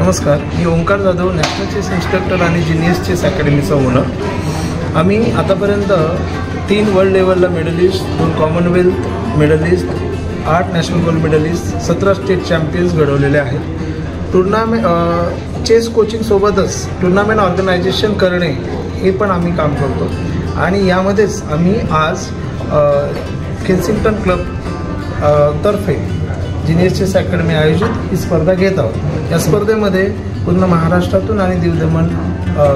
नमस्कार, मी Omkar Jadhav, national chess instructor आणि जीनियस चेस अकॅडमीचा ओनर। आम्ही आतापर्यंत 3 वर्ल्ड लेवलला medallist, 2 Commonwealth medallist, 8 national gold medallist, 17 state champions घडवलेले आहेत। चेस कोचिंगसोबतच टुर्नामेंट ऑर्गनायझेशन करणे हे पण आम्ही काम करतो आणि यामध्येच आम्ही आज केन्सिंग्टन क्लब तर्फे जीनियस चेस अकॅडमी आयोजित ही स्पर्धा घेत आहोत। या स्पर्धेमध्ये पूर्ण महाराष्ट्रातून आणि दीव दमण,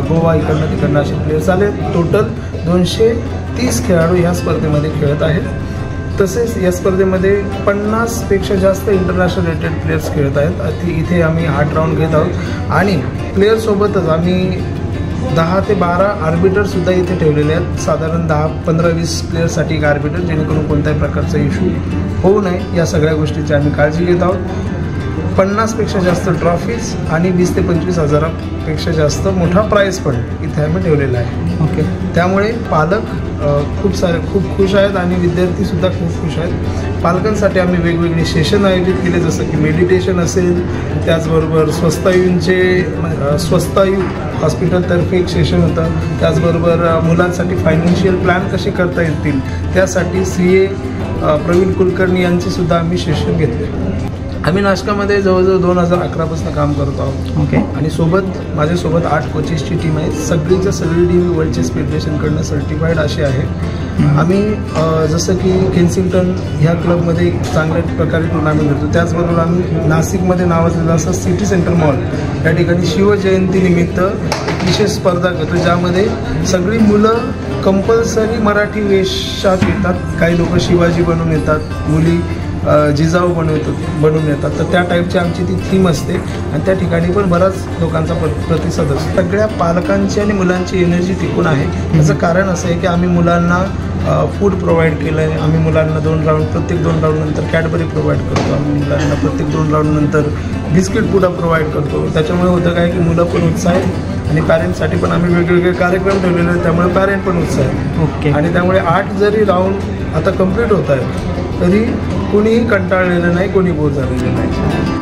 गोवा इकडनं तिकडनं असे प्लेयर्स आले। टोटल 230 खेळाडू या स्पर्धेमध्ये खेळत आहेत। तसेच या स्पर्धेमध्ये 50पेक्षा जास्त इंटरनॅशनल रेटेड प्लेयर्स खेळत आहेत। इथे आम्ही 8 राऊंड घेत आहोत आणि प्लेयरसोबतच आम्ही 10 ते 12 आर्बिटरसुद्धा इथे ठेवलेले आहेत। साधारण 10-15-20 प्लेयर्ससाठी एक आर्बिटर, जेणेकरून कोणत्याही प्रकारचा इश्यू होऊ नये या सगळ्या गोष्टीची आम्ही काळजी घेत आहोत। 50पेक्षा जास्त ट्रॉफीज आणि 20 ते 25 हजारापेक्षा जास्त मोठा प्राईज पण इथे आम्ही ठेवलेला आहे। ओके, त्यामुळे पालक खूप खुश आहेत आणि विद्यार्थीसुद्धा खूप खुश आहेत। पालकांसाठी आम्ही वेगवेगळे सेशन आयोजित केले, जसं की मेडिटेशन असेल, त्याचबरोबर स्वस्तायू हॉस्पिटलतर्फे एक सेशन होतं, त्याचबरोबर मुलांसाठी फायनान्शियल प्लॅन कसे करता येतील त्यासाठी CA प्रवीण कुलकर्णी यांचीसुद्धा आम्ही सेशन घेतले। आम्ही नाशकामध्ये जवळजवळ 2011 काम करतो आहोत। ओके, आणि माझ्यासोबत 8 कोचेसची टीम आहे। सगळीच्या सगळी टीम वर्ल्ड चेस फेडरेशनकडनं सर्टिफाईड असे आहे। आम्ही जसं की केन्सिंग्टन ह्या क्लबमध्ये चांगल्या प्रकारे टुर्नामेंट करतो, त्याचबरोबर आम्ही नाशिकमध्ये नावाजलेला असं सिटी सेंटर मॉल या ठिकाणी शिवजयंतीनिमित्त एक विशेष स्पर्धा करतो, ज्यामध्ये सगळी मुलं कंपल्सरी मराठी वेशात येतात। काही लोक शिवाजी बनून येतात, मुली जिजाऊ बनून येतात। तर त्या टाईपची आमची ती थीम असते आणि त्या ठिकाणी पण बराच लोकांचा प्रतिसाद असतो। सगळ्या पालकांची आणि मुलांची एनर्जी टिकून आहे। त्याचं कारण असं आहे की आम्ही मुलांना फूड प्रोव्हाइड केलं आहे। आम्ही मुलांना प्रत्येक 2 राऊंड नंतर कॅडबरी प्रोव्हाइड करतो। आम्ही मुलांना प्रत्येक 2 राऊंड नंतर बिस्किट पुडा प्रोव्हाइड करतो। त्याच्यामुळे होतं काय की मुलं पण उत्साह आहेत आणि पॅरेंट्ससाठी पण आम्ही वेगवेगळे कार्यक्रम ठेवलेले आहेत, त्यामुळे पॅरेंट पण उत्साह आहे। ओके, आणि त्यामुळे 8 जरी राऊंड आता कंप्लीट होत आहेत तरी कोणीही कंटाळलेलं नाही, कोणी बोर झालेलं नाही।